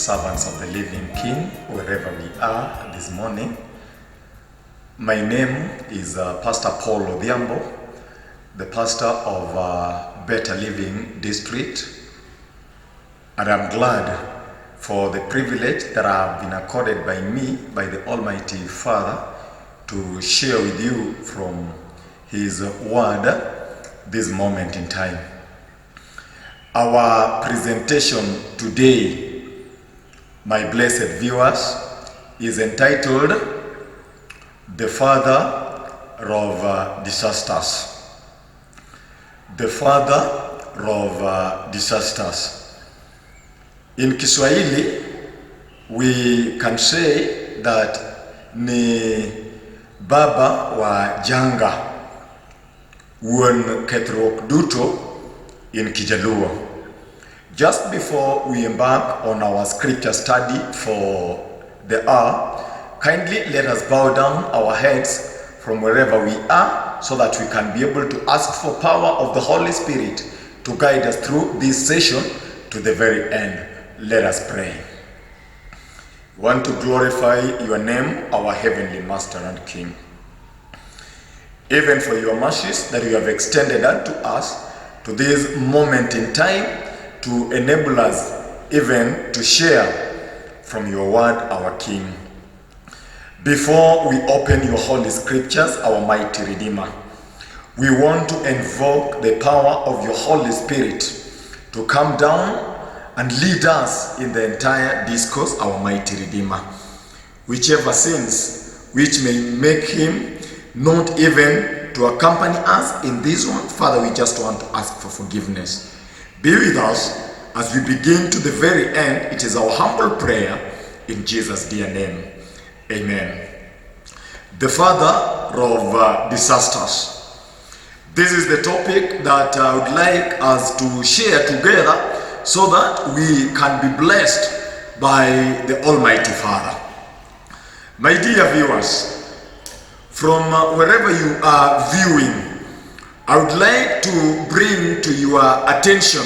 servants of the living King, wherever we are this morning. My name is Pastor Paul Odhiambo, the pastor of Better Living District, and I'm glad for the privilege that I have been accorded by me, by the Almighty Father, to share with you from His Word this moment in time. Our presentation today, my blessed viewers, is entitled The Father of Disasters. The Father of Disasters. In Kiswahili, we can say that ni baba wa janga, wuon kethruok duto in Kijaluo. Just before we embark on our scripture study for the hour, kindly let us bow down our heads from wherever we are so that we can be able to ask for power of the Holy Spirit to guide us through this session to the very end. Let us pray. We want to glorify your name, our heavenly Master and King, even for your mercies that you have extended unto us to this moment in time to enable us even to share from your word, our King. Before we open your holy scriptures, our mighty Redeemer, we want to invoke the power of your Holy Spirit to come down and lead us in the entire discourse, our mighty Redeemer. Whichever sins which may make him not even to accompany us in this one, Father, we just want to ask for forgiveness. Be with us as we begin to the very end. It is our humble prayer in Jesus' dear name. Amen. The Father of Disasters. This is the topic that I would like us to share together so that we can be blessed by the Almighty Father. My dear viewers, from wherever you are viewing, I would like to bring to your attention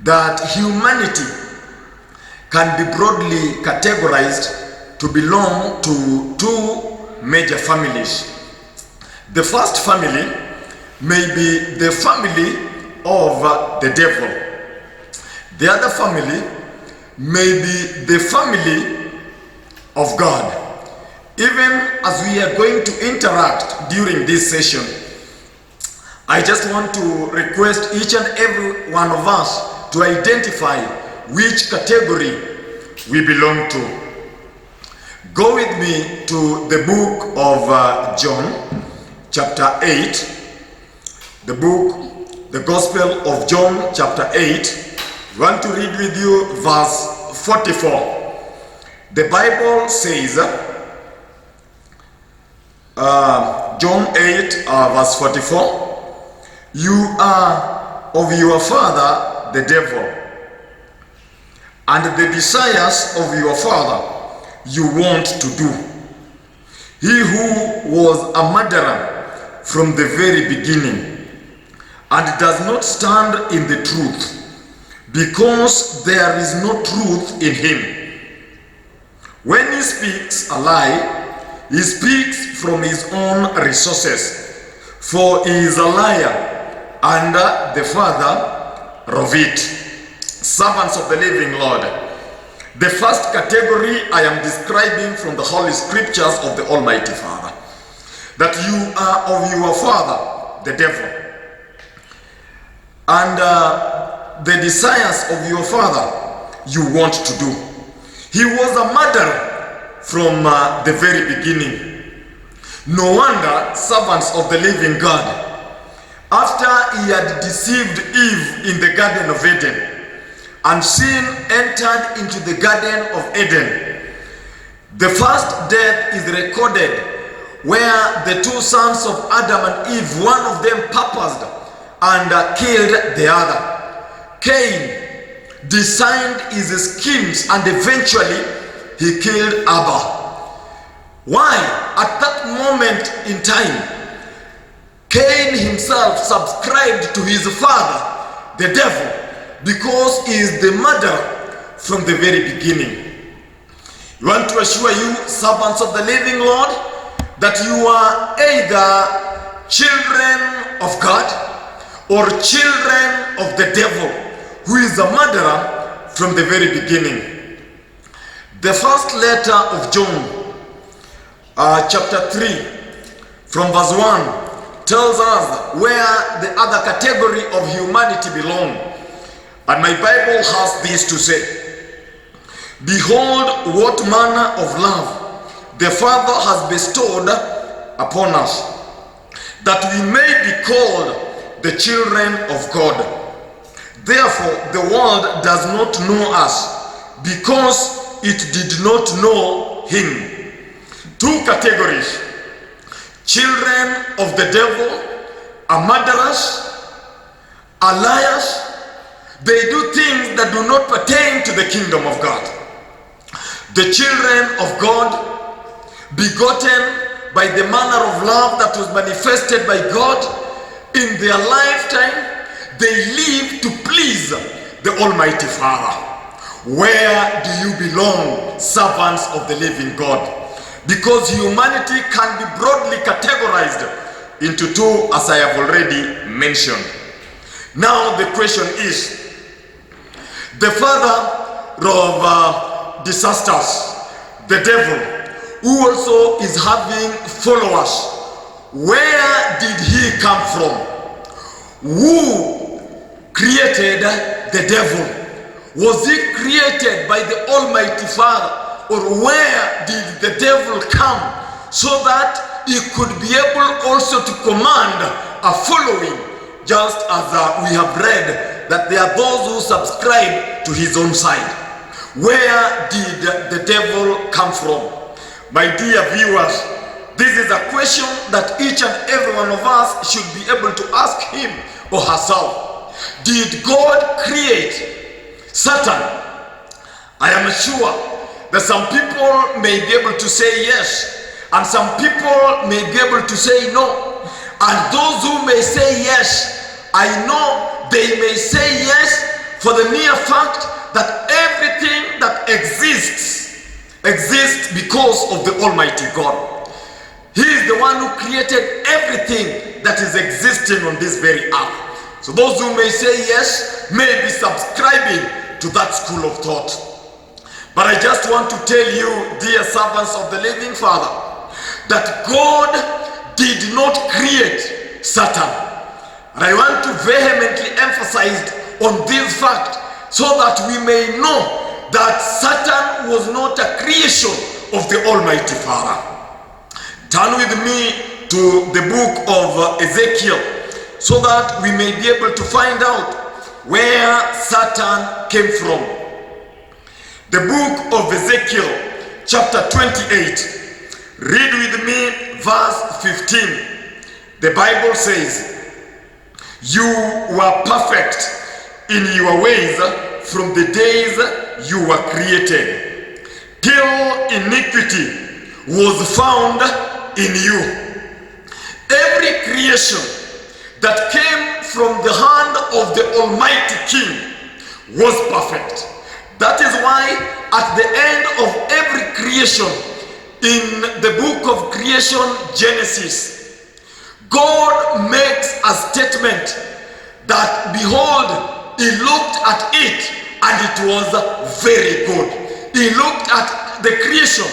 that humanity can be broadly categorized to belong to two major families. The first family may be the family of the devil. The other family may be the family of God. Even as we are going to interact during this session, I just want to request each and every one of us to identify which category we belong to. Go with me to the book of John, chapter 8. The Gospel of John, chapter 8. I want to read with you verse 44. The Bible says, John 8, verse 44, you are of your father the devil, and the desires of your father you want to do. He who was a murderer from the very beginning and does not stand in the truth, because there is no truth in him. When he speaks a lie, he speaks from his own resources, for he is a liar and the father of it. Servants of the living Lord, the first category I am describing from the Holy Scriptures of the Almighty Father, that you are of your father, the devil, and the desires of your father you want to do. He was a murderer from the very beginning. No wonder servants of the living God, after he had deceived Eve in the Garden of Eden, and sin entered into the Garden of Eden, the first death is recorded where the two sons of Adam and Eve, one of them purposed and killed the other. Cain designed his schemes and eventually he killed Abel. Why? At that moment in time, Cain himself subscribed to his father, the devil, because he is the murderer from the very beginning. We want to assure you, servants of the living Lord, that you are either children of God or children of the devil, who is a murderer from the very beginning. The first letter of John, chapter 3, from verse 1, tells us where the other category of humanity belong. And my Bible has this to say: Behold, what manner of love the Father has bestowed upon us, that we may be called the children of God. Therefore, the world does not know us, because it did not know him. Two categories: children of the devil are murderers, are liars. They do things that do not pertain to the kingdom of God. The children of God, begotten by the manner of love that was manifested by God in their lifetime, they live to please the Almighty Father. Where do you belong, servants of the living God? Because humanity can be broadly categorized into two, as I have already mentioned. Now the question is, the father of disasters, the devil, who also is having followers, where did he come from? Who created the devil? Was he created by the Almighty Father, or where did the devil come so that he could be able also to command a following, just as we have read that there are those who subscribe to his own side? Where did the devil come from? My dear viewers, this is a question that each and every one of us should be able to ask him or herself. Did God create Satan? I am sure that some people may be able to say yes, and some people may be able to say no. And those who may say yes, I know they may say yes for the mere fact that everything that exists because of the Almighty God. He is the one who created everything that is existing on this very earth. So those who may say yes may be subscribing to that school of thought. But I just want to tell you, dear servants of the living Father, that God did not create Satan. And I want to vehemently emphasize on this fact, so that we may know that Satan was not a creation of the Almighty Father. Turn with me to the book of Ezekiel, so that we may be able to find out where Satan came from. The book of Ezekiel, chapter 28. Read with me verse 15. The Bible says, "You were perfect in your ways from the days you were created, till iniquity was found in you." Every creation that came from the hand of the Almighty King was perfect. That is why at the end of every creation in the book of creation, Genesis, God makes a statement that, behold, he looked at it and it was very good. He looked at the creation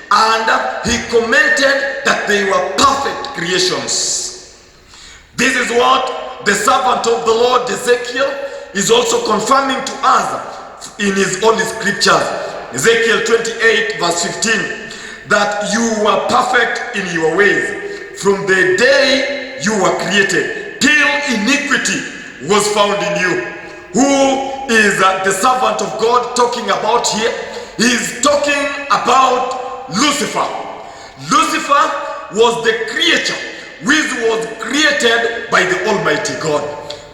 and he commented that they were perfect creations. This is what the servant of the Lord Ezekiel is also confirming to us in his holy scriptures. Ezekiel 28 verse 15, that you were perfect in your ways from the day you were created, till iniquity was found in you. Who is the servant of God talking about here? He is talking about Lucifer. Lucifer was the creature which was created by the Almighty God.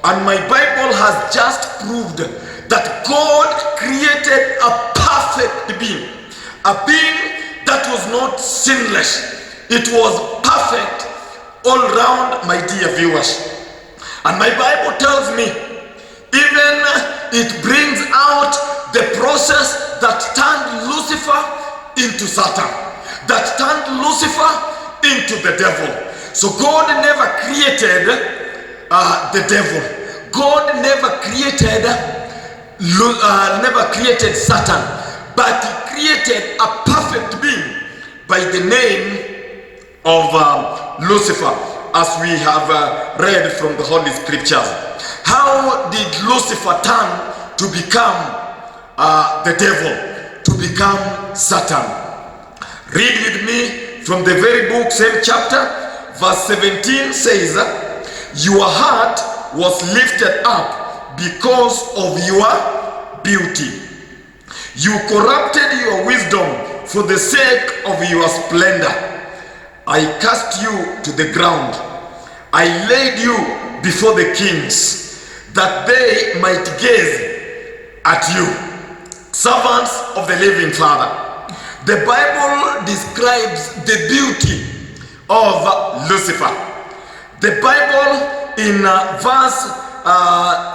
And my Bible has just proved that God created a perfect being. A being that was not sinless. It was perfect all round, my dear viewers. And my Bible tells me, even it brings out the process that turned Lucifer into Satan, that turned Lucifer into the devil. So God never created the devil. God never created Satan, but he created a perfect being by the name of Lucifer, as we have read from the Holy Scriptures. How did Lucifer turn to become the devil, to become Satan? Read with me from the very book, same chapter, verse 17 says, your heart was lifted up because of your beauty. You corrupted your wisdom for the sake of your splendor. I cast you to the ground. I laid you before the kings, that they might gaze at you. Servants of the living Father. The Bible describes the beauty of Lucifer. The Bible in verse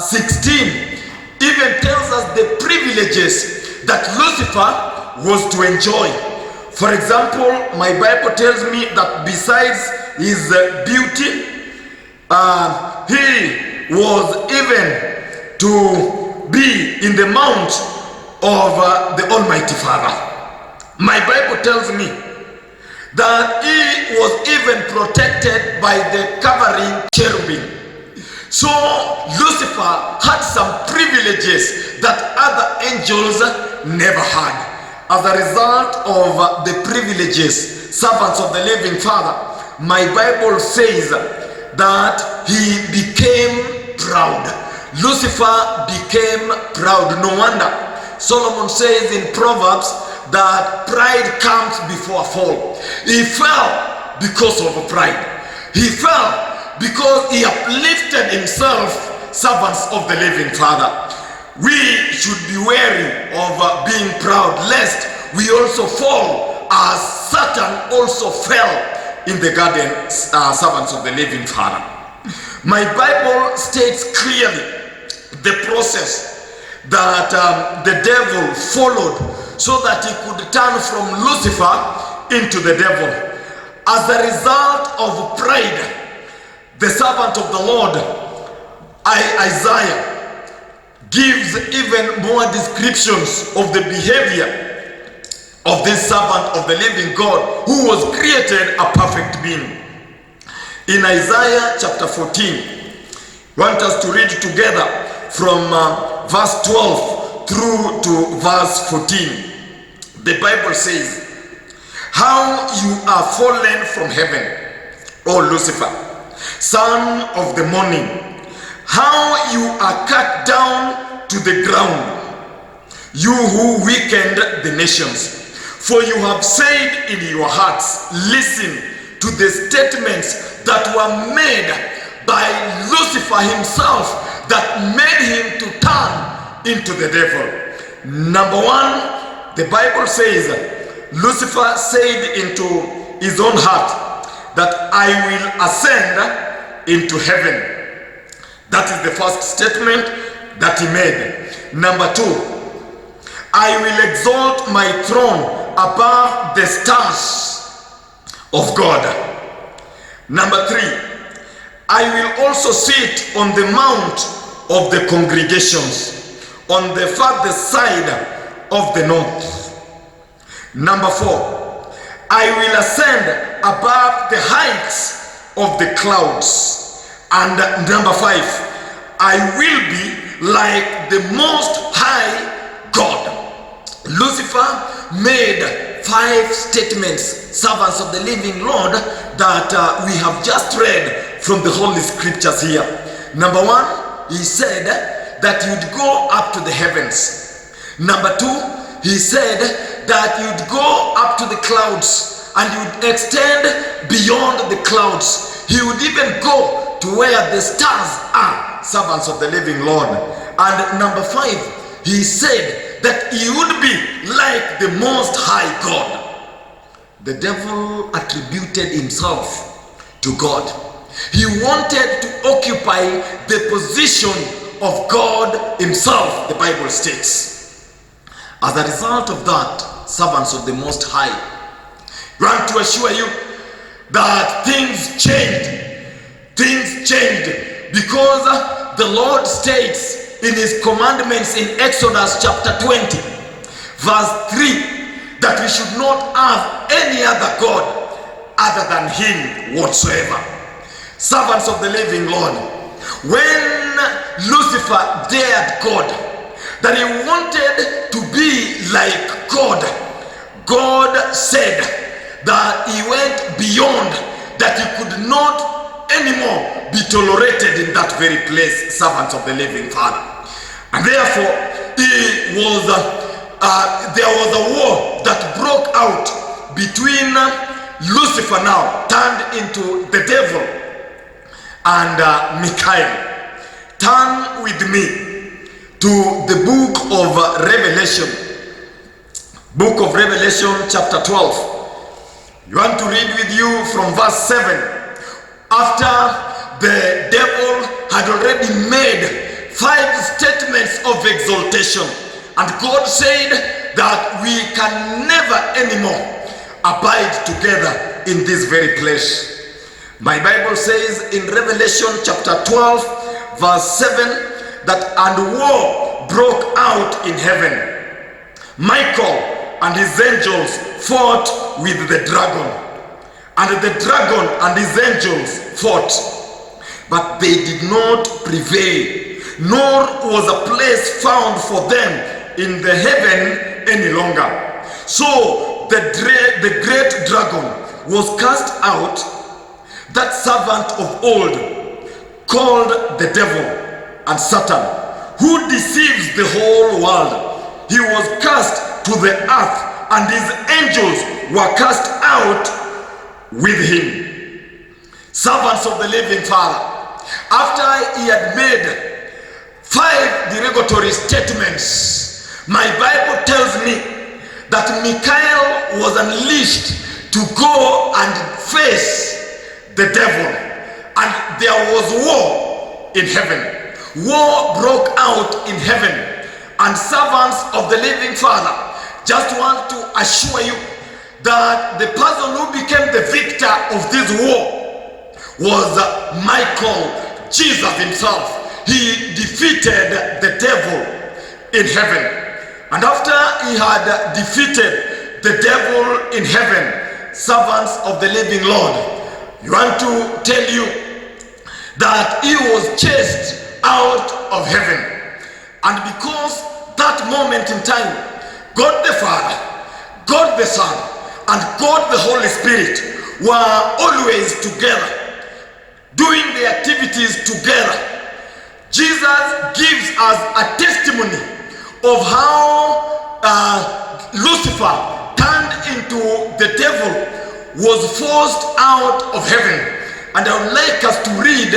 16 even tells us the privileges that Lucifer was to enjoy. For example, my Bible tells me that besides his beauty, he was even to be in the mount of the Almighty Father. My Bible tells me that he was even protected by the covering cherubim. So Lucifer had some privileges that other angels never had. As a result of the privileges, servants of the living Father, my Bible says that he became proud. Lucifer became proud. No wonder Solomon says in Proverbs that pride comes before a fall. He fell because of pride. He fell because he uplifted himself, servants of the living Father. We should be wary of being proud, lest we also fall as Satan also fell in the garden, servants of the living Father. My Bible states clearly the process that the devil followed so that he could turn from Lucifer into the devil. As a result of pride, the servant of the Lord, Isaiah, gives even more descriptions of the behavior of this servant of the living God who was created a perfect being. In Isaiah chapter 14, I want us to read together from verse 12 through to verse 14. The Bible says, how you are fallen from heaven, O Lucifer, son of the morning, how you are cut down to the ground, you who weakened the nations. For you have said in your hearts, listen to the statements that were made by Lucifer himself, that made him to turn into the devil. Number one, the Bible says, Lucifer said into his own heart that I will ascend into heaven. That is the first statement that he made. Number two, I will exalt my throne above the stars of God. Number three, I will also sit on the mount of the congregations on the farthest side of the north. Number four, I will ascend above the heights of the clouds. And number five, I will be like the most high God. Lucifer made 5 statements, servants of the living Lord, that we have just read from the Holy Scriptures here. Number one, he said that you'd go up to the heavens. Number two, he said that you'd go up to the clouds and you'd extend beyond the clouds. He would even go to where the stars are, servants of the living Lord. And number 5, he said that he would be like the most high God. The devil attributed himself to God. He wanted to occupy the position of God himself, the Bible states. As a result of that, servants of the Most High, I want to assure you that things changed. Things changed because the Lord states in his commandments in Exodus chapter 20, verse 3, that we should not have any other God other than him whatsoever. Servants of the living Lord, when Lucifer dared God, that he wanted to be like God, God said that he went beyond, that he could not anymore be tolerated in that very place, servants of the living Father. And therefore, there was a war that broke out between Lucifer, now turned into the devil, and Michael. Turn with me to the book of Revelation. Book of Revelation chapter 12. You want to read with you from verse 7. After the devil had already made 5 statements of exaltation, and God said that we can never anymore abide together in this very place. My Bible says in Revelation chapter 12 verse 7 that and war broke out in heaven. Michael and his angels fought with the dragon, and the dragon and his angels fought, but they did not prevail, nor was a place found for them in the heaven any longer. So the great dragon was cast out, that servant of old, called the devil and Satan, who deceives the whole world. He was cast to the earth, and his angels were cast out with him. Servants of the living Father, after he had made 5 derogatory statements, my Bible tells me that Michael was unleashed to go and face the devil, and there was war in heaven. War broke out in heaven, and servants of the living Father, just want to assure you that the person who became the victor of this war was Michael, Jesus himself. He defeated the devil in heaven. And after he had defeated the devil in heaven, servants of the living Lord, you want to tell you that he was chased out of heaven. And because that moment in time, God the Father, God the Son, and God the Holy Spirit were always together, doing the activities together, Jesus gives us a testimony of how Lucifer turned into the devil, was forced out of heaven. And I would like us to read,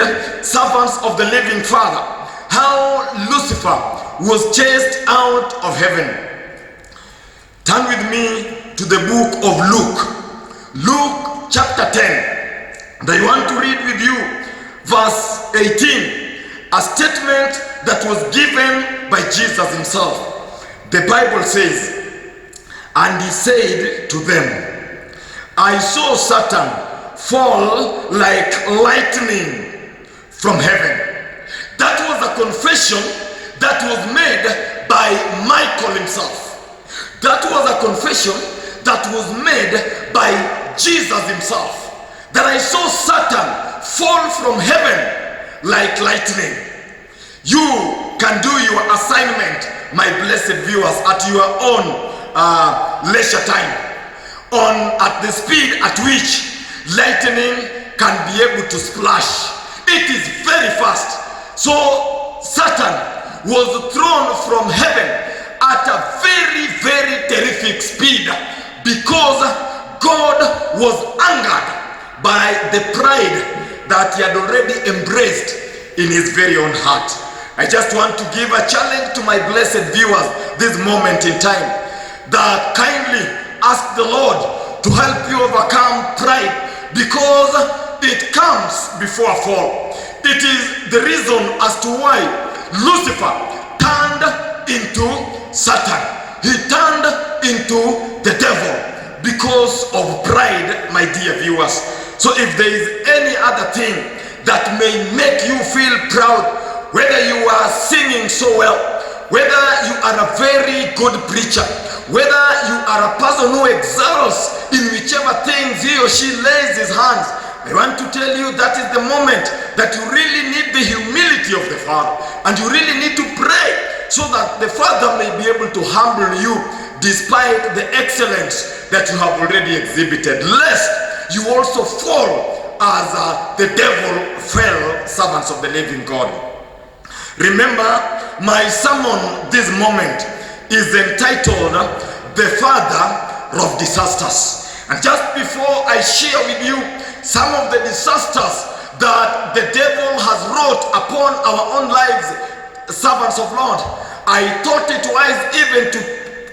servants of the living Father, how Lucifer was chased out of heaven. Turn with me to the book of Luke. Luke chapter 10. And I want to read with you verse 18, a statement that was given by Jesus himself. The Bible says, and he said to them, I saw Satan fall like lightning from heaven. That was a confession that was made by Michael himself. That was a confession that was made by Jesus himself, that I saw Satan fall from heaven like lightning. You can do your assignment, my blessed viewers, at your own leisure time, at the speed at which lightning can be able to splash. It is very fast. So Satan was thrown from heaven at a very, very terrific speed, because God was angered by the pride that he had already embraced in his very own heart. I just want to give a challenge to my blessed viewers this moment in time, that kindly ask the Lord to help you overcome pride, because it comes before a fall. It is the reason as to why Lucifer turned into Satan. he turned into the devil because of pride, my dear viewers. So if there is any other thing that may make you feel proud, whether you are singing so well, whether you are a very good preacher, whether you are a person who excels in whichever things he or she lays his hands, I want to tell you that is the moment that you really need the humility of the Father, and you really need to pray so that the Father may be able to humble you despite the excellence that you have already exhibited, lest you also fall as the devil fell, servants of the living God. Remember, my sermon this moment is entitled The Father of Disasters. And just before I share with you some of the disasters that the devil has wrought upon our own lives, servants of Lord, I thought it wise even to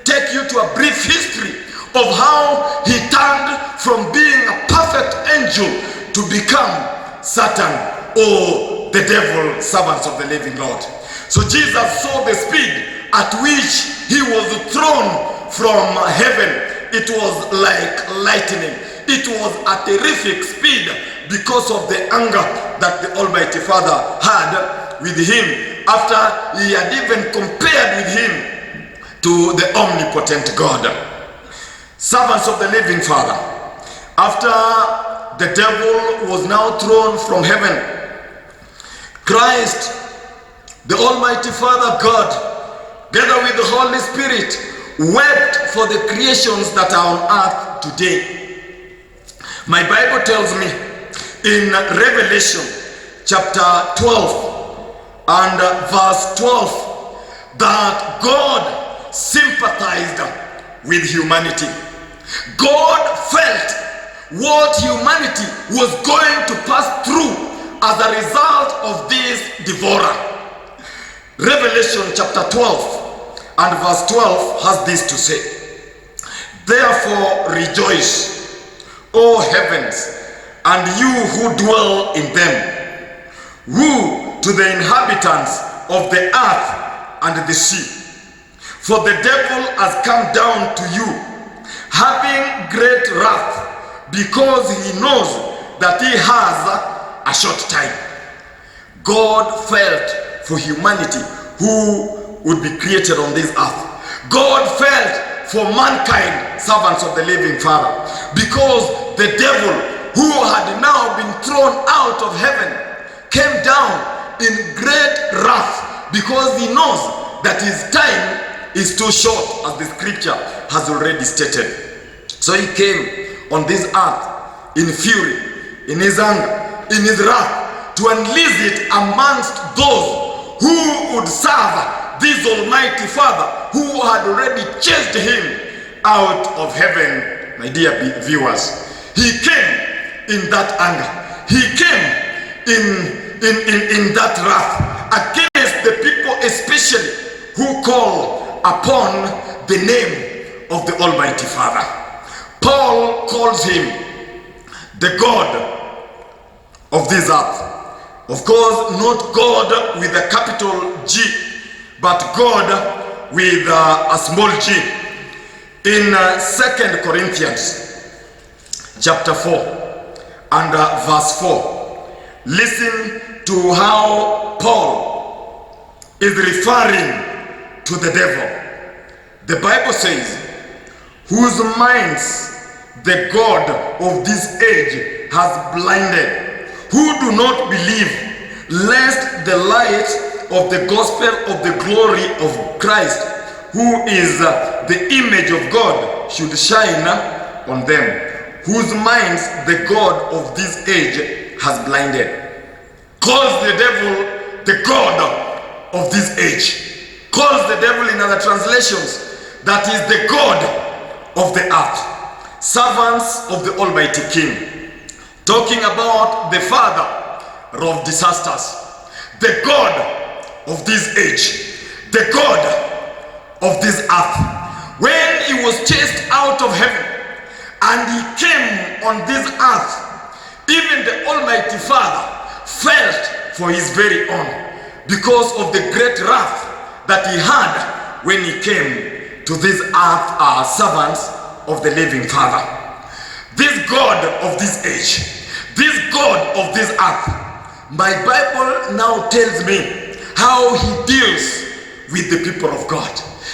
take you to a brief history of how he turned from being a perfect angel to become Satan, or the devil, servants of the living Lord. So Jesus saw the speed at which he was thrown from heaven. It was like lightning. It was a terrific speed because of the anger that the Almighty Father had with him after he had even compared with him to the omnipotent God. Servants of the living Father, after the devil was now thrown from heaven, Christ, the Almighty Father God, together with the Holy Spirit, wept for the creations that are on earth today. My Bible tells me in Revelation chapter 12 and verse 12 that God sympathized with humanity. God felt what humanity was going to pass through as a result of this devourer. Revelation chapter 12 and verse 12 has this to say: Therefore rejoice, O heavens, and you who dwell in them, who to the inhabitants of the earth and the sea. For the devil has come down to you, having great wrath, because he knows that he has a short time. God felt for humanity who would be created on this earth. God felt for mankind, servants of the living Father, because the devil, who had now been thrown out of heaven, came down in great wrath because he knows that his time is too short, as the scripture has already stated. So he came on this earth in fury, in his anger, in his wrath, to unleash it amongst those who would serve this Almighty Father, who had already chased him out of heaven. My dear viewers, he came in that anger. He came in that wrath against the people, especially who call upon the name of the Almighty Father. Paul calls him the God of this earth. Of course, not God with a capital G, but God with a small g. In 2 Corinthians chapter 4 and verse 4, listen to how Paul is referring to the devil. The Bible says, whose minds the God of this age has blinded, who do not believe, lest the light of the gospel of the glory of Christ, who is the image of God, should shine on them, whose minds the God of this age has blinded. Calls the devil the God of this age. Calls the devil in other translations that is the God of the earth. Servants of the Almighty King. Talking about the Father of disasters, the God of this age, the God of this earth. When he was chased out of heaven and he came on this earth, even the Almighty Father felt for his very own, because of the great wrath that he had when he came to this earth are servants of the living Father. This God of this age, this God of this earth, my Bible now tells me how he deals with the people of God,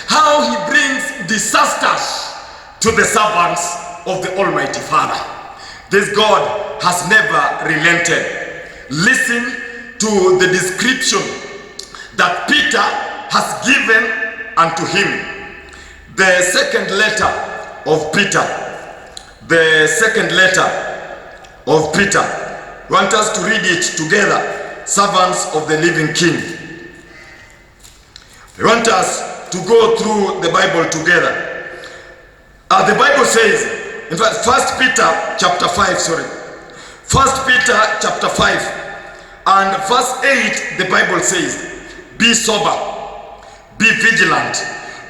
how he brings disasters to the servants of the Almighty Father. This God has never relented. Listen to the description that Peter has given unto him. The second letter of Peter. The second letter of Peter. I want us to read it together. Servants of the living King. I want us to go through the Bible together. The Bible says, in fact, 1 Peter chapter 5, 1 Peter chapter 5 and verse 8, the Bible says, be sober, be vigilant,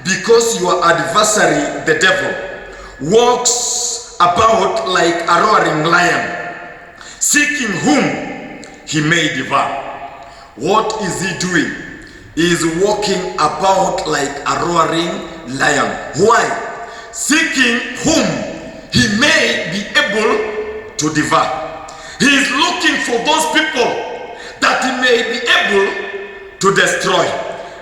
because your adversary, the devil, walks about like a roaring lion, seeking whom he may devour. What is he doing? He is walking about like a roaring lion. Why? Seeking whom he may be able to devour. He is looking for those people that he may be able to destroy.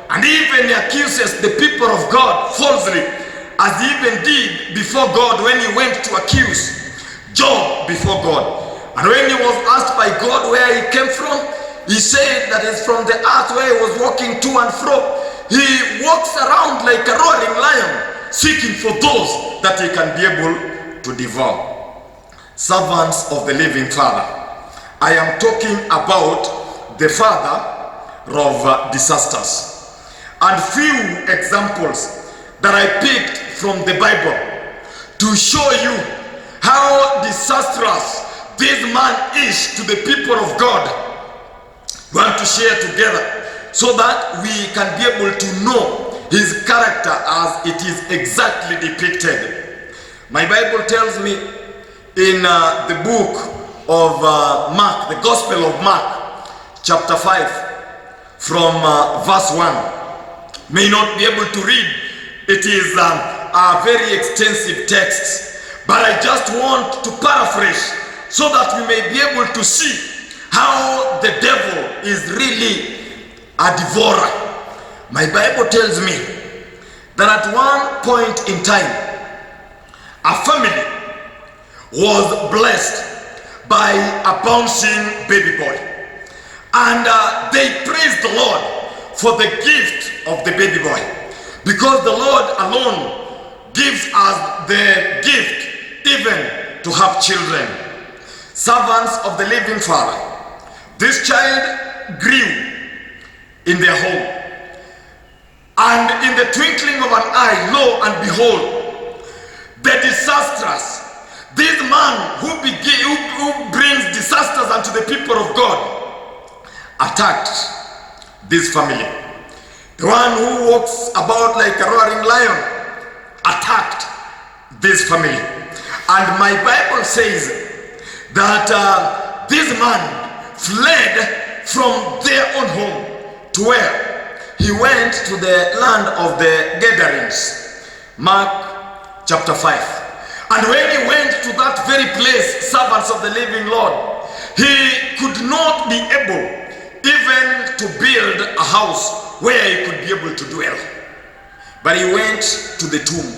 And even he accuses the people of God falsely, as he even did before God when he went to accuse Job before God. And when he was asked by God where he came from, he said that it's from the earth where he was walking to and fro. He walks around like a roaring lion, seeking for those that he can be able to devour. Servants of the living Father. I am talking about the father of disasters. And few examples that I picked from the Bible to show you how disastrous this man is to the people of God. We want to share together so that we can be able to know his character as it is exactly depicted. My Bible tells me in the book of Mark, the Gospel of Mark, chapter 5, from verse 1. May not be able to read. It is a very extensive text, but I just want to paraphrase so that we may be able to see how the devil is really a devourer. My Bible tells me that at one point in time, a family was blessed by a bouncing baby boy, and they praised the Lord for the gift of the baby boy, because the Lord alone gives us the gift even to have children. Servants of the living Father. This child grew in their home, and in the twinkling of an eye, lo and behold, the disasters, this man who brings disasters unto the people of God, attacked this family. The one who walks about like a roaring lion attacked this family. And my Bible says that this man fled from their own home to where? He went to the land of the Gadarenes. Mark chapter 5. And when he went to that very place, servants of the living Lord, he could not be able even to build a house where he could be able to dwell. But he went to the tomb.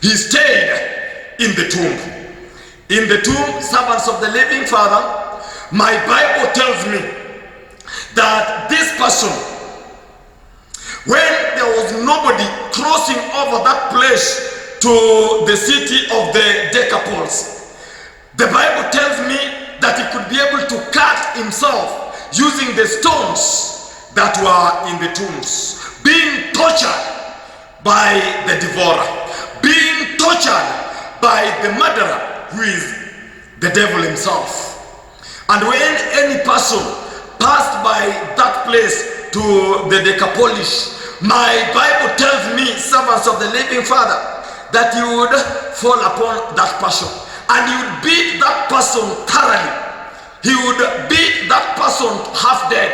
He stayed in the tomb. In the tomb, servants of the living Father, my Bible tells me that this person, when there was nobody crossing over that place to the city of the Decapolis, the Bible tells me that he could be able to cut himself using the stones that were in the tombs, being tortured by the devourer, being tortured by the murderer, who is the devil himself. And when any person passed by that place to the Decapolis, my Bible tells me, servants of the living Father, that you would fall upon that person and you would beat that person thoroughly. He would beat that person half dead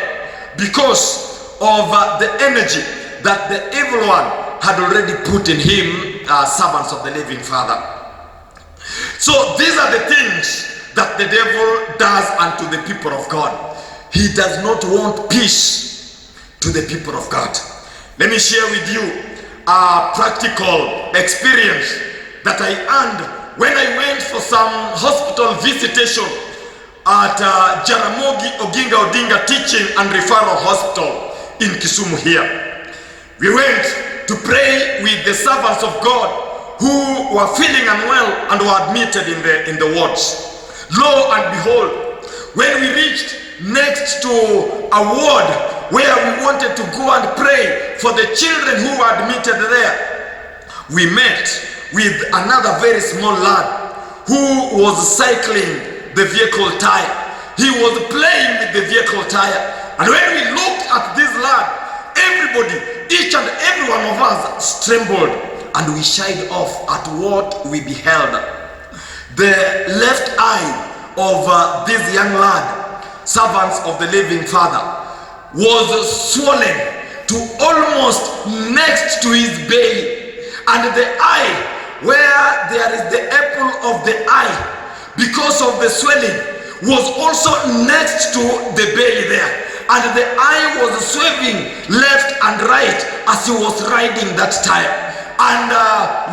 because of the energy that the evil one had already put in him servants of the living Father. So these are the things that the devil does unto the people of God. He does not want peace to the people of God. Let me share with you a practical experience that I earned when I went for some hospital visitation at Jaramogi Oginga Odinga Teaching and Referral Hospital in Kisumu here. We went to pray with the servants of God who were feeling unwell and were admitted in the wards. Lo and behold, when we reached next to a ward where we wanted to go and pray for the children who were admitted there, we met with another very small lad who was cycling the vehicle tire. He was playing with the vehicle tire. And when we looked at this lad, everybody, each and every one of us trembled, and we shied off at what we beheld. The left eye of this young lad, servants of the living Father, was swollen to almost next to his belly, and the eye where there is the apple of the eye, because of the swelling, was also next to the belly there, and the eye was swerving left and right as he was riding that tire. And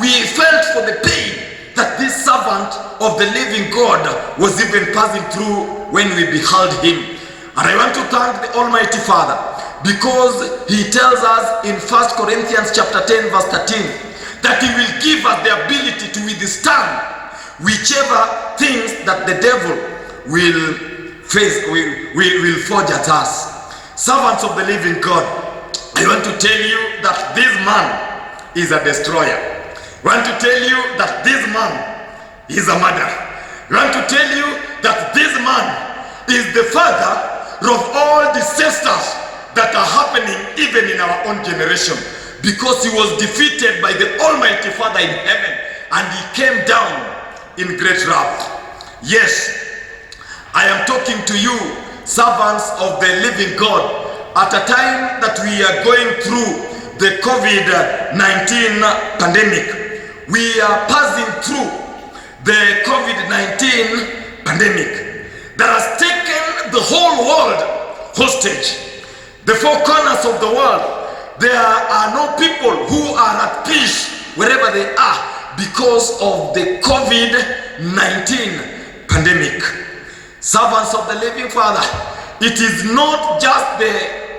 we felt for the pain that this servant of the living God was even passing through when we beheld him. And I want to thank the Almighty Father, because he tells us in 1 Corinthians chapter 10 verse 13 that he will give us the ability to withstand whichever things that the devil will face, will forge at us. Servants of the living God, I want to tell you that this man is a destroyer. I want to tell you that this man is a murderer. I want to tell you that this man is the father of all disasters that are happening even in our own generation, because he was defeated by the Almighty Father in heaven, and he came down in great wrath. Yes, I am talking to you, servants of the living God, at a time that we are going through the COVID-19 pandemic. We are passing through the COVID-19 pandemic that has taken the whole world hostage. The four corners of the world, there are no people who are at peace wherever they are because of the COVID-19 pandemic. Servants of the living Father, it is not just the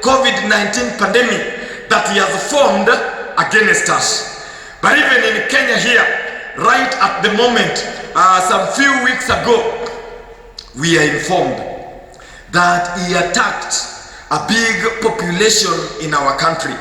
COVID-19 pandemic that he has formed against us, but even in Kenya here, right at the moment, some few weeks ago, we are informed that he attacked a big population in our country,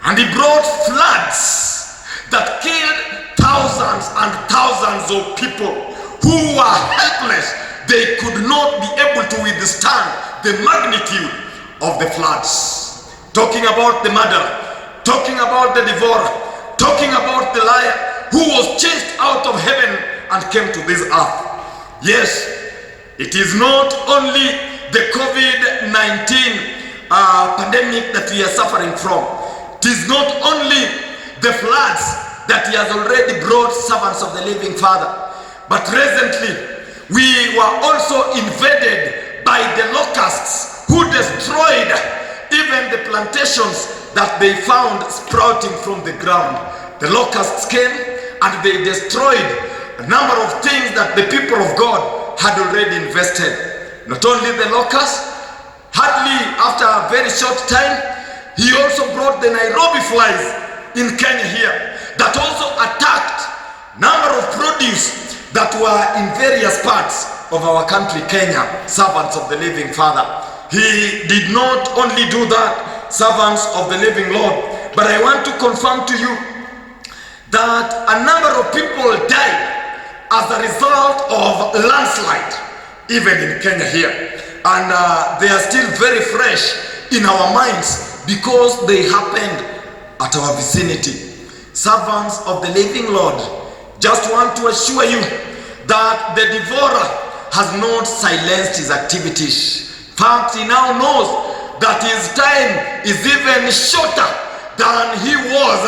and he brought floods that killed thousands and thousands of people who were helpless. They could not be able to withstand the magnitude of the floods. Talking about the murderer, talking about the devourer, talking about the liar who was chased out of heaven and came to this earth. Yes, it is not only the COVID-19 pandemic that we are suffering from. It is not only the floods that he has already brought servants of the living Father, but recently we were also invaded by the locusts who destroyed even the plantations that they found sprouting from the ground. The locusts came and they destroyed a number of things that the people of God had already invested. Not only the locusts, hardly after a very short time, he also brought the Nairobi flies in Kenya here that also attacked number of produce that were in various parts of our country, Kenya. Servants of the living Father, he did not only do that, servants of the living Lord, but I want to confirm to you that a number of people died as a result of landslide, even in Kenya here. And they are still very fresh in our minds because they happened at our vicinity. Servants of the living Lord, just want to assure you that the devourer has not silenced his activities. In fact, he now knows that his time is even shorter than he was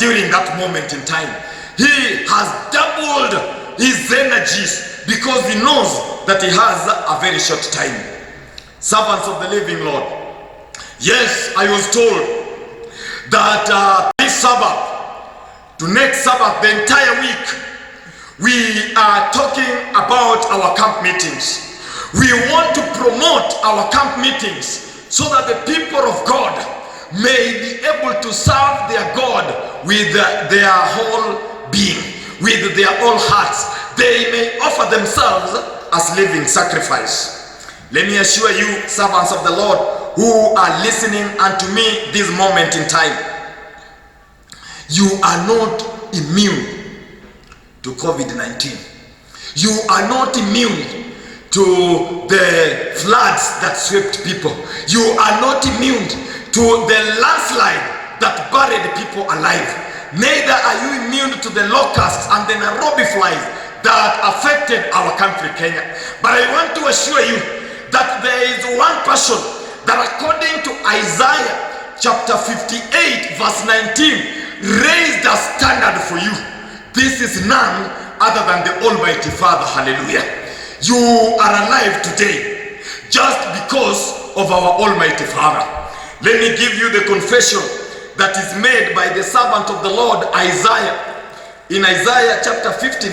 during that moment in time. He has doubled his energies because he knows that he has a very short time. Servants of the living Lord, yes, I was told that this Sabbath to next Sabbath, the entire week, we are talking about our camp meetings. We want to promote our camp meetings so that the people of God may be able to serve their God with their whole being, with their whole hearts. They may offer themselves as living sacrifice. Let me assure you, servants of the Lord, who are listening unto me this moment in time, you are not immune to COVID-19. You are not immune to the floods that swept people. You are not immune to the landslide that buried people alive. Neither are you immune to the locusts and the Nairobi flies that affected our country, Kenya. But I want to assure you that there is one person that, according to Isaiah chapter 58 verse 19, raised a standard for you. This is none other than the Almighty Father. Hallelujah. You are alive today just because of our Almighty Father. Let me give you the confession that is made by the servant of the Lord Isaiah in Isaiah chapter 59.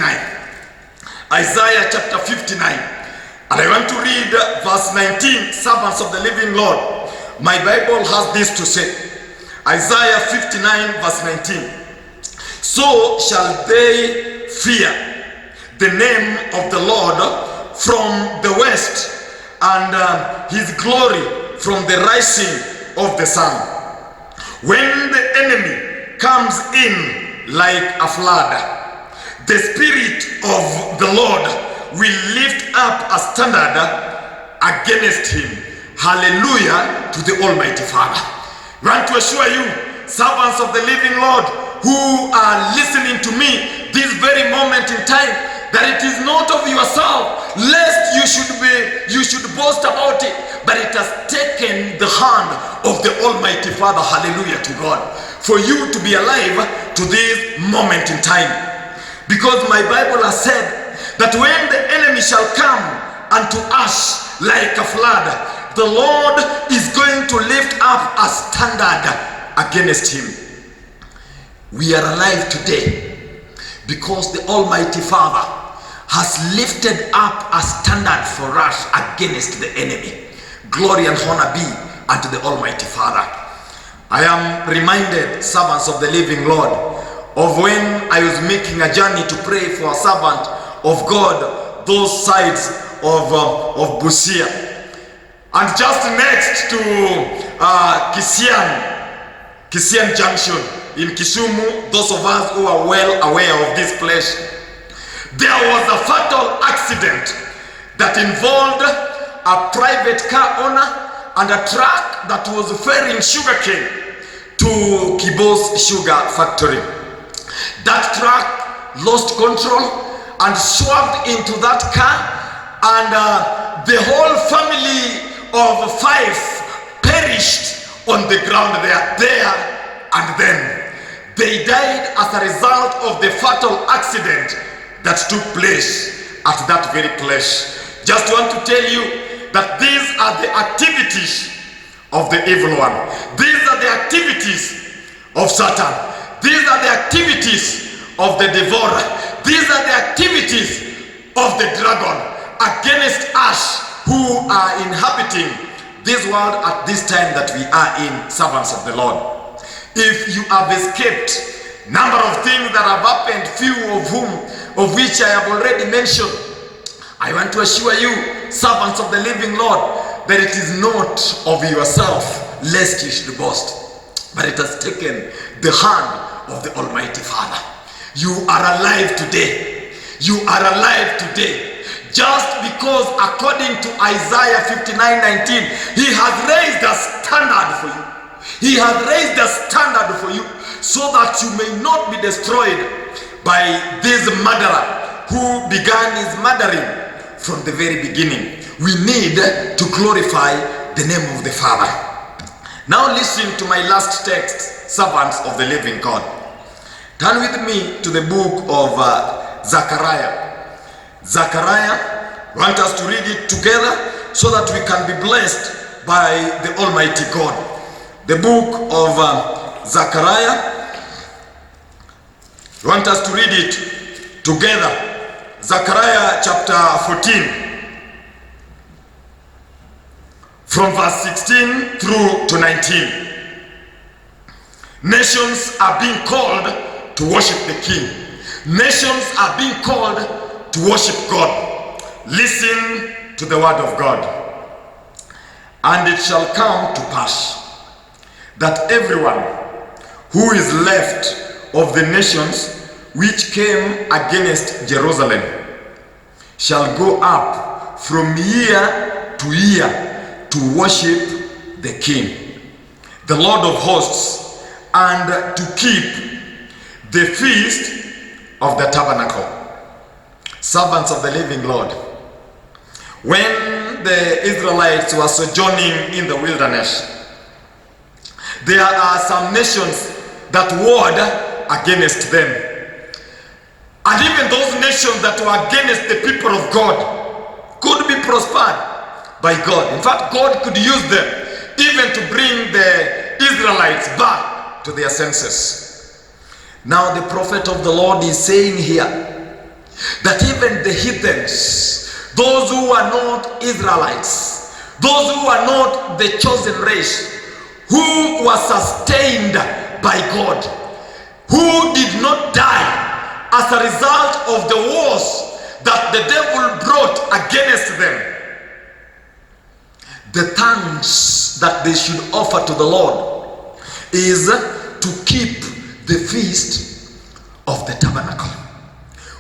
Isaiah chapter 59. And I want to read verse 19, servants of the living Lord. My Bible has this to say. Isaiah 59 verse 19. So shall they fear the name of the Lord from the west, and his glory from the rising of the sun. When the enemy comes in like a flood, the Spirit of the Lord will lift up a standard against him. Hallelujah to the Almighty Father. I want to assure you, servants of the living Lord, who are listening to me this very moment in time, that it is not of yourself, lest you should boast about it, but it has taken the hand of the Almighty Father. Hallelujah to God, for you to be alive to this moment in time. Because my Bible has said that when the enemy shall come unto us like a flood, the Lord is going to lift up a standard against him. We are alive today because the Almighty Father has lifted up a standard for us against the enemy. Glory and honor be unto the Almighty Father. I am reminded, servants of the living Lord, of when I was making a journey to pray for a servant of God, those sides of Busia. And just next to Kisian Junction in Kisumu, those of us who are well aware of this place, there was a fatal accident that involved a private car owner and a truck that was ferrying sugarcane to Kibo's sugar factory. That truck lost control and swerved into that car, and the whole family of 5 perished on the ground there and then. They died as a result of the fatal accident that took place at that very place. Just want to tell you that these are the activities of the evil one. These are the activities of Satan. These are the activities of the devourer. These are the activities of the dragon against us who are inhabiting this world at this time that we are in, servants of the Lord. If you have escaped number of things that have happened, few of which I have already mentioned, I want to assure you, servants of the living Lord, that it is not of yourself, lest you should boast, but it has taken the hand of the Almighty Father. You are alive today. You are alive today just because, according to Isaiah 59:19, he has raised a standard for you. He has raised a standard for you so that you may not be destroyed by this murderer who began his murdering from the very beginning. We need to glorify the name of the Father. Now listen to my last text, servants of the living God. Turn with me to the book of Zechariah. Zechariah, I want us to read it together so that we can be blessed by the Almighty God. The book of Zechariah, I want us to read it together. Zechariah chapter 14. From verse 16 through to 19. Nations are being called to worship the King. Nations are being called to worship God. Listen to the word of God. And it shall come to pass that everyone who is left of the nations which came against Jerusalem shall go up from year to year to worship the King, the Lord of hosts, and to keep the feast of the tabernacle. Servants of the living Lord, when the Israelites were sojourning in the wilderness, there are some nations that warred against them. And even those nations that were against the people of God could be prospered by God. In fact, God could use them even to bring the Israelites back to their senses. Now the prophet of the Lord is saying here that even the heathens, those who are not Israelites, those who are not the chosen race, who were sustained by God, who did not die as a result of the wars that the devil brought against them, the thanks that they should offer to the Lord is to keep the feast of the tabernacle.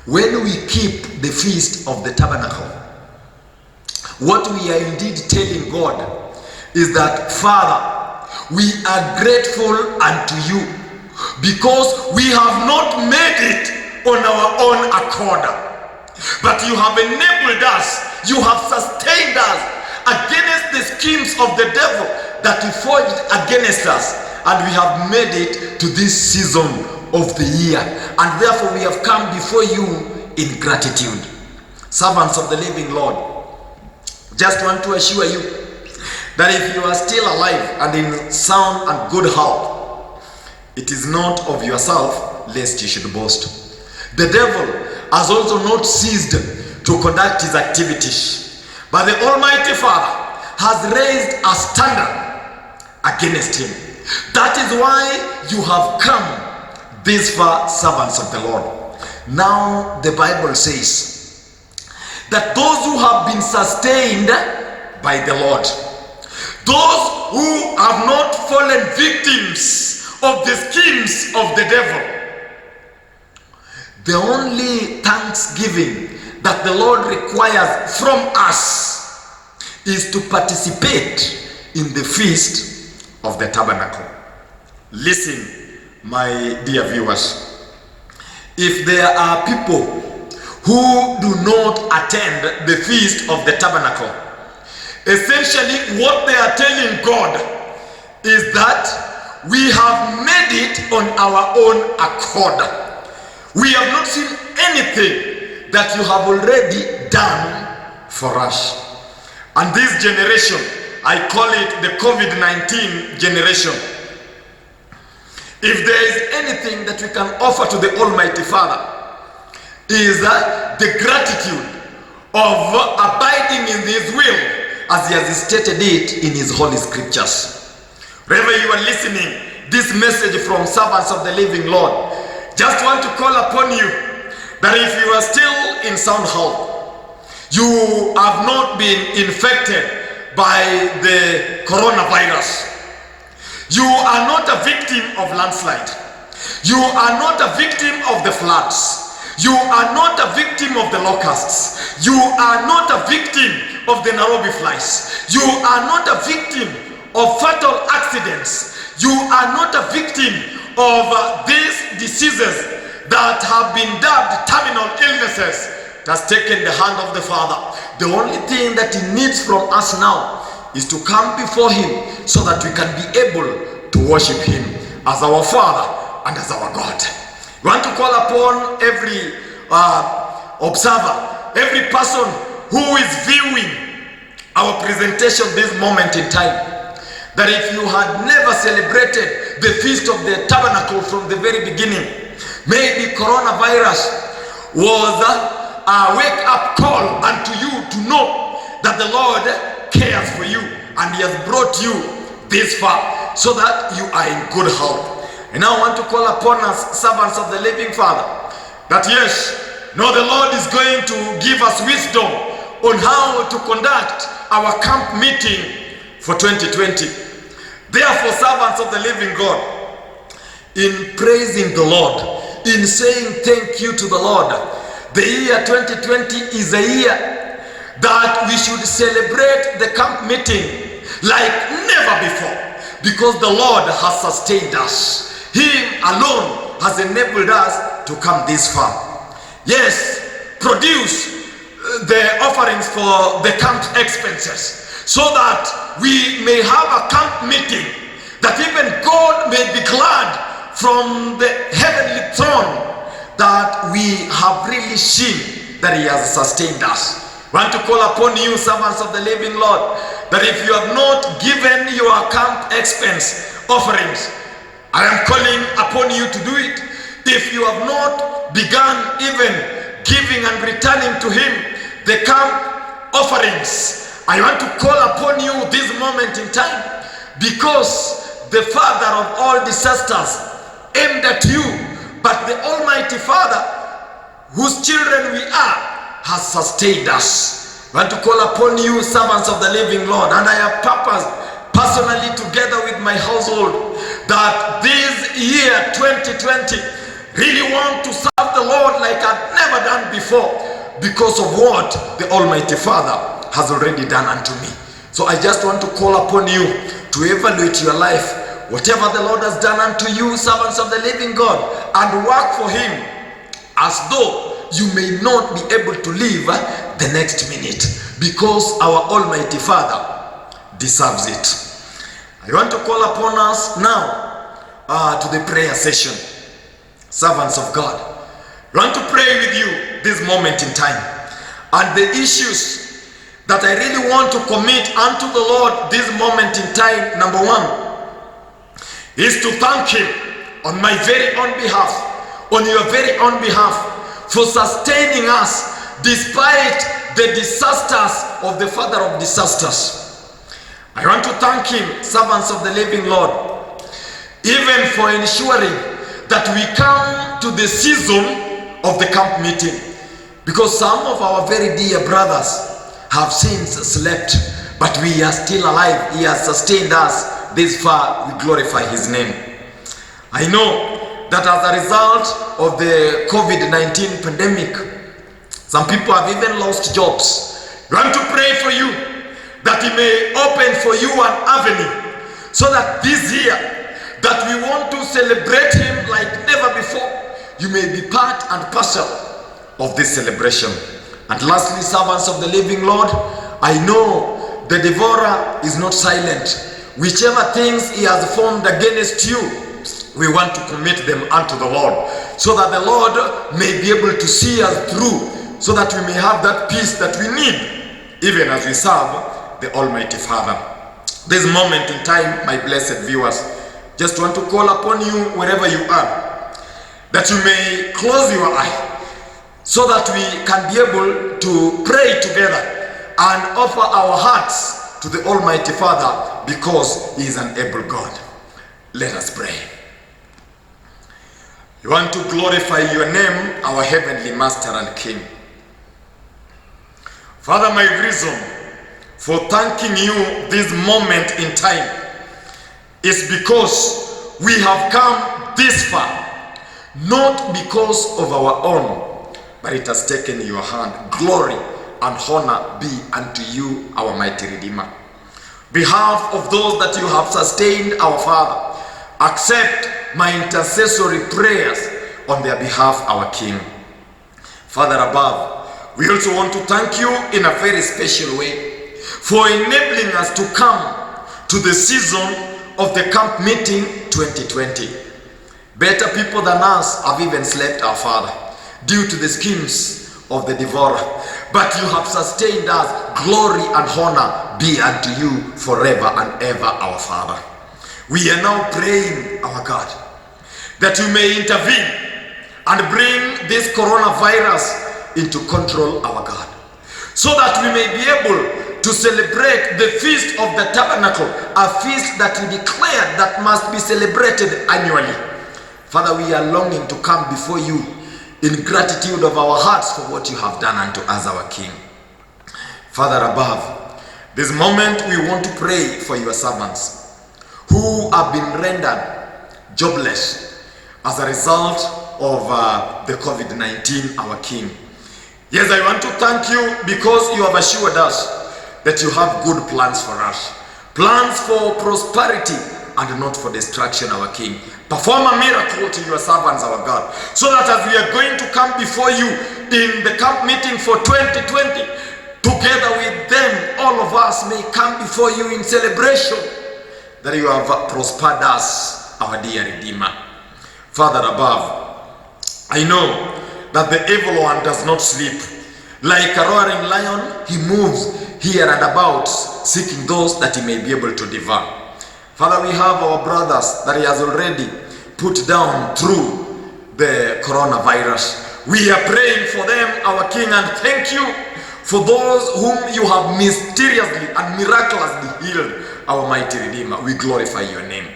When we keep the feast of the tabernacle, what we are indeed telling God is that, Father, we are grateful unto you because we have not made it on our own accord, but you have enabled us, you have sustained us against the schemes of the devil that he forged against us, and we have made it to this season of the year, and therefore we have come before you in gratitude. Servants of the living Lord, just want to assure you that if you are still alive and in sound and good health, it is not of yourself lest you should boast. The devil has also not ceased to conduct his activities, but the Almighty Father has raised a standard against him. That is why you have come this far, servants of the Lord. Now the Bible says that those who have been sustained by the Lord, those who have not fallen victims of the schemes of the devil, the only thanksgiving that the Lord requires from us is to participate in the feast of the tabernacle. Listen, my dear viewers, if there are people who do not attend the feast of the tabernacle, essentially what they are telling God is that we have made it on our own accord. We have not seen anything that you have already done for us. And this generation, I call it the COVID-19 generation. If there is anything that we can offer to the Almighty Father, is the gratitude of abiding in His will as He has stated it in His Holy Scriptures. Wherever you are listening, this message from servants of the living Lord, just want to call upon you that if you are still in sound health, you have not been infected by the coronavirus, you are not a victim of landslide, you are not a victim of the floods, you are not a victim of the locusts, you are not a victim of the Nairobi flies, you are not a victim of fatal accidents, you are not a victim of these diseases that have been dubbed terminal illnesses. It has taken the hand of the Father. The only thing that He needs from us now is to come before Him so that we can be able to worship Him as our Father and as our God. We want to call upon every observer, every person who is viewing our presentation this moment in time, that if you had never celebrated the Feast of the Tabernacle from the very beginning, maybe coronavirus was a wake-up call unto you to know that the Lord cares for you and He has brought you this far so that you are in good health. And now I want to call upon us, servants of the living Father, that yes, no, the Lord is going to give us wisdom on how to conduct our camp meeting for 2020. Therefore, servants of the living God, in praising the Lord, in saying thank you to the Lord, the year 2020 is a year that we should celebrate the camp meeting like never before, because the Lord has sustained us. He alone has enabled us to come this far. Yes, produce the offerings for the camp expenses so that we may have a camp meeting, that even God may be glad from the heavenly throne that we have really seen that He has sustained us. I want to call upon you, servants of the living Lord, that if you have not given your camp expense offerings, I am calling upon you to do it. If you have not begun even giving and returning to Him the camp offerings, I want to call upon you this moment in time, because the Father of all disasters aimed at you, but the Almighty Father, whose children we are, has sustained us. I want to call upon you, servants of the living Lord, and I have purposed personally together with my household that this year 2020 really want to serve the Lord like I've never done before, because of what the Almighty Father has already done unto me. So I just want to call upon you to evaluate your life, whatever the Lord has done unto you, servants of the living God, and work for Him as though you may not be able to live the next minute, because our Almighty Father deserves it. I want to call upon us now to the prayer session. Servants of God, I want to pray with you this moment in time, and the issues that I really want to commit unto the Lord this moment in time. Number one is to thank Him on my very own behalf, on your very own behalf, for sustaining us despite the disasters of the Father of disasters. I want to thank Him, servants of the living Lord, even for ensuring that we come to the season of the camp meeting, because some of our very dear brothers have since slept, but we are still alive. He has sustained us this far. We glorify His name. I know that as a result of the COVID-19 pandemic, some people have even lost jobs. I want to pray for you that He may open for you an avenue, so that this year that we want to celebrate Him like never before, you may be part and parcel of this celebration. And lastly, servants of the living Lord, I know the devourer is not silent. Whichever things he has formed against you, we want to commit them unto the Lord, so that the Lord may be able to see us through, so that we may have that peace that we need, even as we serve the Almighty Father. This moment in time, my blessed viewers, just want to call upon you wherever you are, that you may close your eye, so that we can be able to pray together and offer our hearts to the Almighty Father, because He is an able God. Let us pray. We want to glorify your name, our heavenly Master and King. Father, my reason for thanking you this moment in time is because we have come this far, not because of our own, but it has taken your hand. Glory and honor be unto you, our mighty Redeemer. Behalf of those that you have sustained, our Father, accept my intercessory prayers on their behalf, our King. Father above, we also want to thank you in a very special way for enabling us to come to the season of the camp meeting 2020. Better people than us have even slept, our Father, due to the schemes of the devourer. But you have sustained us. Glory and honor be unto you forever and ever, our Father. We are now praying, our God, that you may intervene and bring this coronavirus into control, our God, so that we may be able to celebrate the Feast of the Tabernacle, a feast that you declared that must be celebrated annually. Father, we are longing to come before you in gratitude of our hearts for what you have done unto us, our King. Father above, this moment we want to pray for your servants who have been rendered jobless as a result of the COVID-19, our King. Yes, I want to thank you because you have assured us that you have good plans for us. Plans for prosperity and not for destruction, our King. Perform a miracle to your servants, our God, so that as we are going to come before you in the camp meeting for 2020, together with them, all of us may come before you in celebration that you have prospered us, our dear Redeemer. Father above, I know that the evil one does not sleep. Like a roaring lion, he moves here and about, seeking those that he may be able to devour. Father, we have our brothers that he has already put down through the coronavirus. We are praying for them, our King, and thank you for those whom you have mysteriously and miraculously healed, our mighty Redeemer. We glorify your name.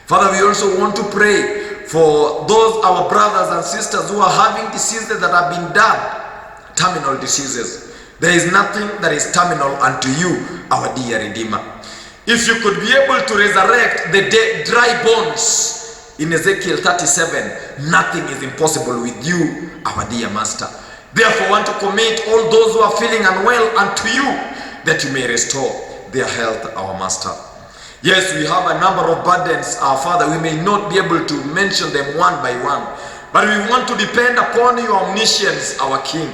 Father, we also want to pray for those our brothers and sisters who are having diseases that have been dubbed terminal diseases. There is nothing that is terminal unto you, our dear Redeemer. If you could be able to resurrect the dead, dry bones in Ezekiel 37, nothing is impossible with you, our dear Master. Therefore, I want to commit all those who are feeling unwell unto you, that you may restore their health, our Master. Yes, we have a number of burdens, our Father. We may not be able to mention them one by one, but we want to depend upon your omniscience, our King,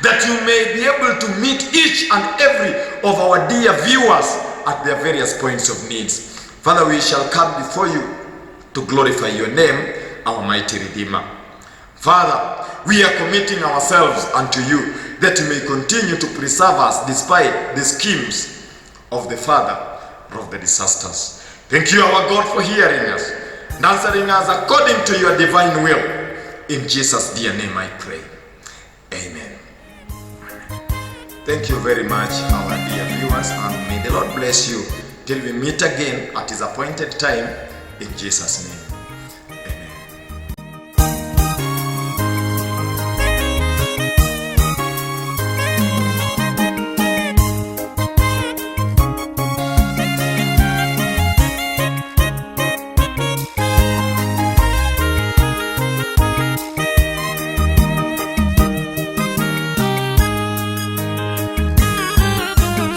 that you may be able to meet each and every of our dear viewers at their various points of needs. Father, we shall come before you to glorify your name, our mighty Redeemer. Father, we are committing ourselves unto you, that you may continue to preserve us despite the schemes of the father of the disasters. Thank you, our God, for hearing us and answering us according to your divine will. In Jesus' dear name I pray. Amen. Thank you very much, our dear viewers, and may the Lord bless you till we meet again at his appointed time, in Jesus' name.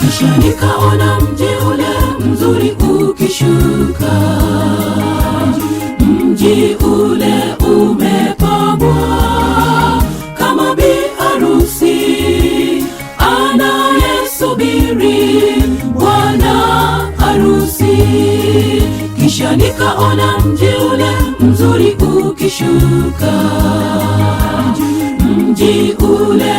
Kisha nikaona mji ule mzuri ukishuka, mji ule umepambwa kama bi harusi anayesubiri bwana harusi. Kisha nikaona mji ule mzuri ukishuka, mji ule